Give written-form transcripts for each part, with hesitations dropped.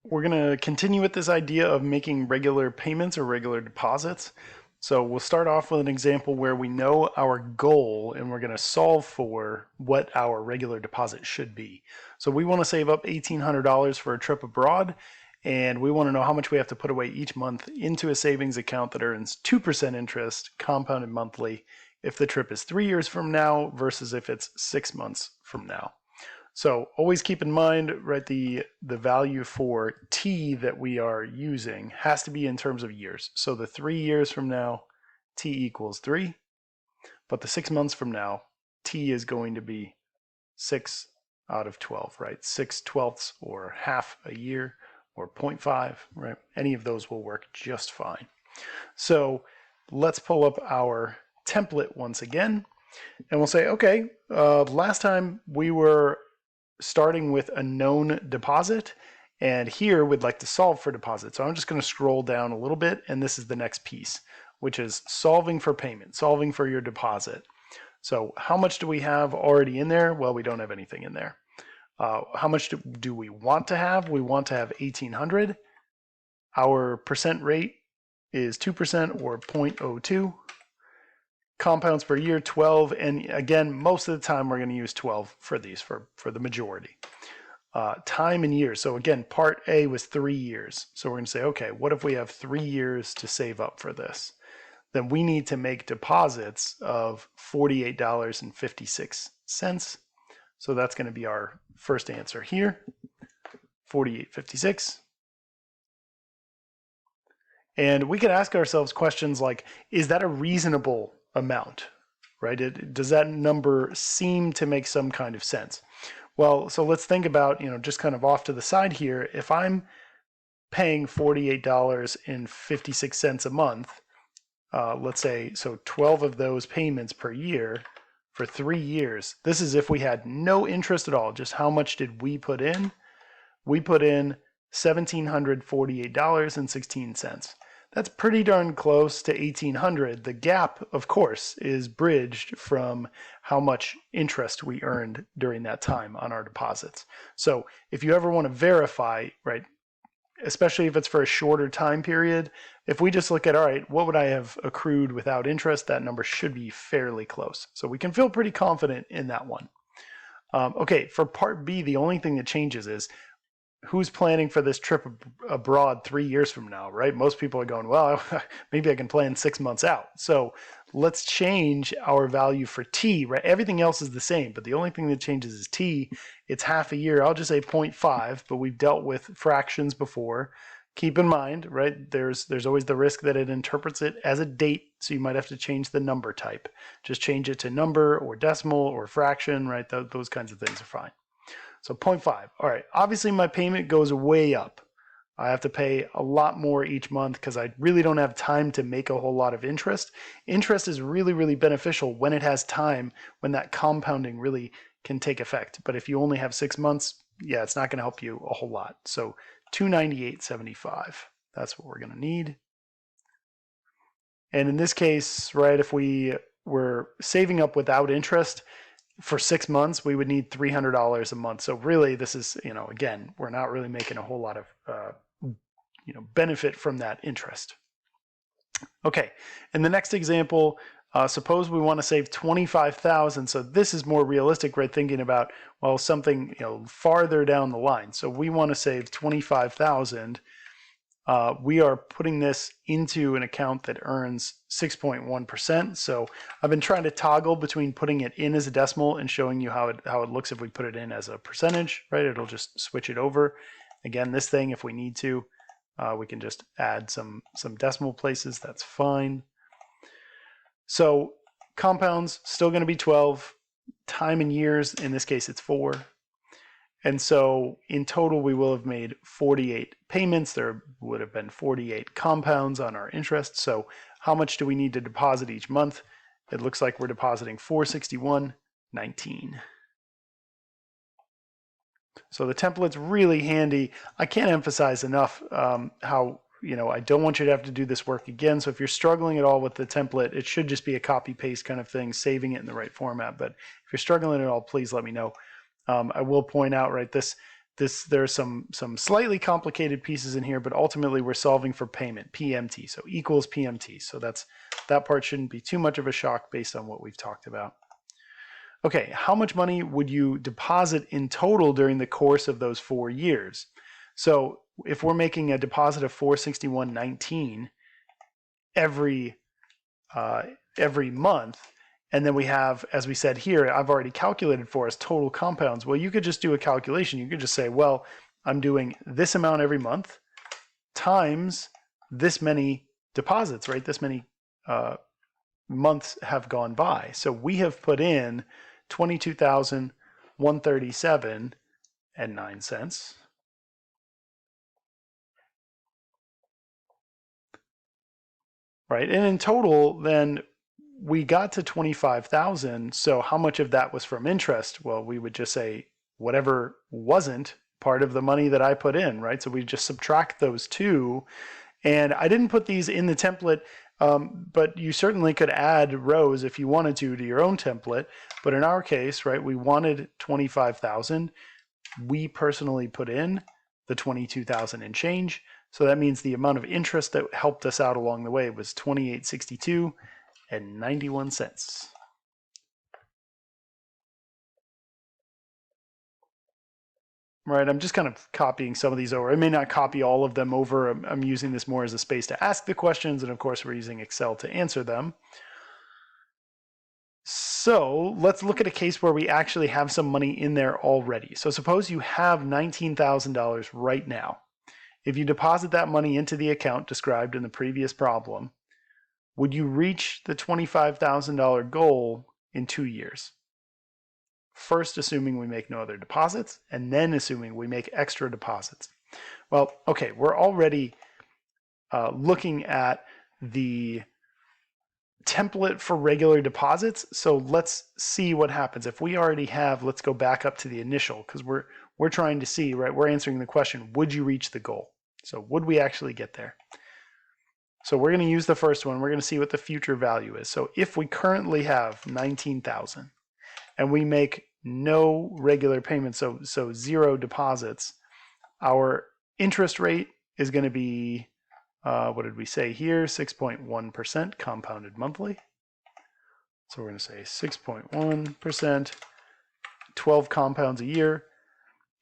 we're going to continue with this idea of making regular payments or regular deposits. So we'll start off with an example where we know our goal and we're going to solve for what our regular deposit should be. So we want to save up $1,800 for a trip abroad, and we want to know how much we have to put away each month into a savings account that earns 2% interest compounded monthly if the trip is 3 years from now versus if it's 6 months from now. So always keep in mind, right, the value for t that we are using has to be in terms of years. So the 3 years from now, t equals 3, but the 6 months from now, t is going to be 6 out of 12, right? 6/12 or half a year or 0.5, right? Any of those will work just fine. So let's pull up our template once again, and we'll say, okay, last time we were starting with a known deposit, and here we'd like to solve for deposit. So I'm just going to scroll down a little bit, and this is the next piece, which is solving for payment, solving for your deposit. So how much do we have already in there? Well, we don't have anything in there. How much do we want to have? We want to have 1,800. Our percent rate is 2% or 0.02. Compounds per year, 12, and again, most of the time we're going to use 12 for these, for the majority. Time in years, so again, part A was 3 years. So we're going to say, okay, what if we have 3 years to save up for this? Then we need to make deposits of $48.56. So that's going to be our first answer here, $48.56. And we could ask ourselves questions like, is that a reasonable amount, right? Does that number seem to make some kind of sense? Well, so let's think about, just kind of off to the side here. If I'm paying $48.56 a month, let's say, so 12 of those payments per year for 3 years, this is if we had no interest at all. Just how much did we put in? We put in $1,748.16. That's pretty darn close to 1,800. The gap, of course, is bridged from how much interest we earned during that time on our deposits. So if you ever want to verify, right, especially if it's for a shorter time period, if we just look at, all right, what would I have accrued without interest, that number should be fairly close. So we can feel pretty confident in that one. Okay, for part B, the only thing that changes is who's planning for this trip abroad 3 years from now, right? Most people are going, well, maybe I can plan 6 months out. So let's change our value for t, right? Everything else is the same, but the only thing that changes is t. It's half a year. I'll just say 0.5, but we've dealt with fractions before. Keep in mind, right, there's always the risk that it interprets it as a date, so you might have to change the number type. Just change it to number or decimal or fraction, right? Those kinds of things are fine. So 0.5. All right, obviously my payment goes way up. I have to pay a lot more each month because I really don't have time to make a whole lot of interest. Interest is really, really beneficial when it has time, when that compounding really can take effect. But if you only have 6 months, yeah, it's not going to help you a whole lot. So $298.75. That's what we're going to need. And in this case, right, if we were saving up without interest, for 6 months, we would need $300 a month. So really, this is, again, we're not really making a whole lot of, benefit from that interest. Okay, in the next example, suppose we want to save $25,000. So this is more realistic, right? Thinking about, well, something, farther down the line. So we want to save $25,000. We are putting this into an account that earns 6.1%. So I've been trying to toggle between putting it in as a decimal and showing you how it looks if we put it in as a percentage, right? It'll just switch it over. Again, this thing, if we need to, we can just add some decimal places. That's fine. So compounds still going to be 12. Time in years, in this case, it's 4. And so in total, we will have made 48 payments. There would have been 48 compounds on our interest. So how much do we need to deposit each month? It looks like we're depositing $461.19. So the template's really handy. I can't emphasize enough how, I don't want you to have to do this work again. So if you're struggling at all with the template, it should just be a copy paste kind of thing, saving it in the right format. But if you're struggling at all, please let me know. I will point out, right, this There are some slightly complicated pieces in here, but ultimately we're solving for payment, PMT, so equals PMT. So that part shouldn't be too much of a shock based on what we've talked about. Okay, how much money would you deposit in total during the course of those 4 years? So if we're making a deposit of $461.19 every month, and then we have, as we said here, I've already calculated for us total compounds. Well, you could just do a calculation. You could just say, well, I'm doing this amount every month times this many deposits, right? This many months have gone by. So we have put in $22,137.09. Right? And in total, then we got to 25,000. So how much of that was from interest? Well, we would just say whatever wasn't part of the money that I put in, right? So we just subtract those two. And I didn't put these in the template, but you certainly could add rows if you wanted to your own template. But in our case, right, we wanted 25,000. We personally put in the 22,000 and change. So that means the amount of interest that helped us out along the way was $28.62.91. Right, I'm just kind of copying some of these over. I may not copy all of them over. I'm using this more as a space to ask the questions, and of course we're using Excel to answer them. So let's look at a case where we actually have some money in there already. So suppose you have $19,000 right now. If you deposit that money into the account described in the previous problem, would you reach the $25,000 goal in 2 years? First, assuming we make no other deposits, and then assuming we make extra deposits. Well, okay, we're already looking at the template for regular deposits. So let's see what happens. If we already have, let's go back up to the initial, because we're trying to see, right, we're answering the question, would you reach the goal? So would we actually get there? So we're going to use the first one. We're going to see what the future value is. So if we currently have 19,000 and we make no regular payments, so zero deposits, our interest rate is going to be, what did we say here? 6.1% compounded monthly. So we're going to say 6.1%, 12 compounds a year.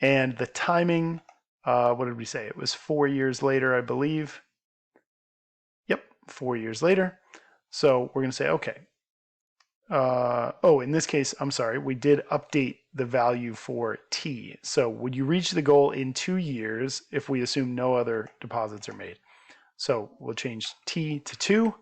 And the timing, what did we say? It was 4 years later, I believe. Yep, 4 years later. So we're going to say, okay. In this case, I'm sorry, we did update the value for T. So would you reach the goal in 2 years if we assume no other deposits are made? So we'll change T to 2.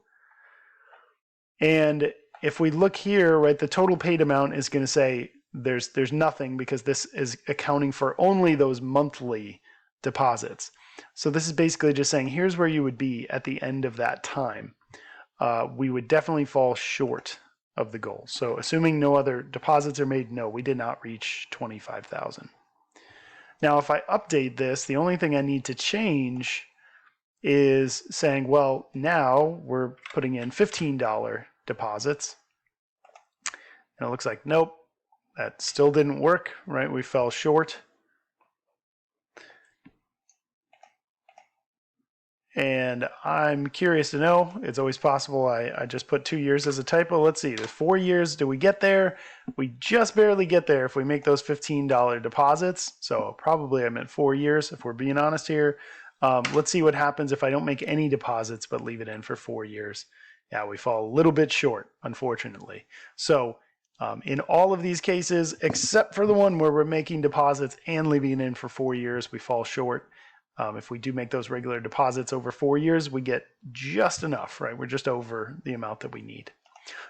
And if we look here, right, the total paid amount is going to say there's nothing, because this is accounting for only those monthly deposits. So this is basically just saying here's where you would be at the end of that time. We would definitely fall short of the goal. So assuming no other deposits are made, no, we did not reach 25,000. Now, if I update this, the only thing I need to change is saying, well, now we're putting in $15 deposits. And it looks like, nope, that still didn't work, right? We fell short. And I'm curious to know, it's always possible I just put 2 years as a typo. Let's see, there's 4 years. Do we get there? We just barely get there if we make those $15 deposits. So probably I meant 4 years if we're being honest here. Let's see what happens if I don't make any deposits but leave it in for 4 years. Yeah, we fall a little bit short, unfortunately. So in all of these cases, except for the one where we're making deposits and leaving it in for 4 years, we fall short. If we do make those regular deposits over 4 years, we get just enough, right? We're just over the amount that we need.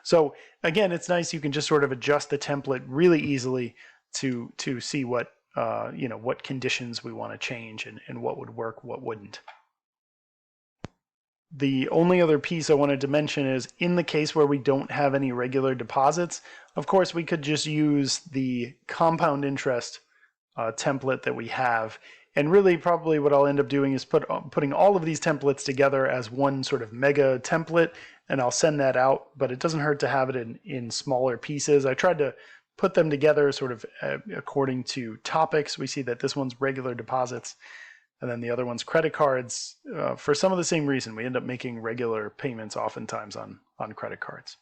So again, it's nice. You can just sort of adjust the template really easily to see what, what conditions we want to change and what would work, what wouldn't. The only other piece I wanted to mention is in the case where we don't have any regular deposits, of course, we could just use the compound interest template that we have. And really probably what I'll end up doing is putting all of these templates together as one sort of mega template, and I'll send that out, but it doesn't hurt to have it in smaller pieces. I tried to put them together sort of according to topics, we see that this one's regular deposits, and then the other one's credit cards. For some of the same reason, we end up making regular payments oftentimes on credit cards.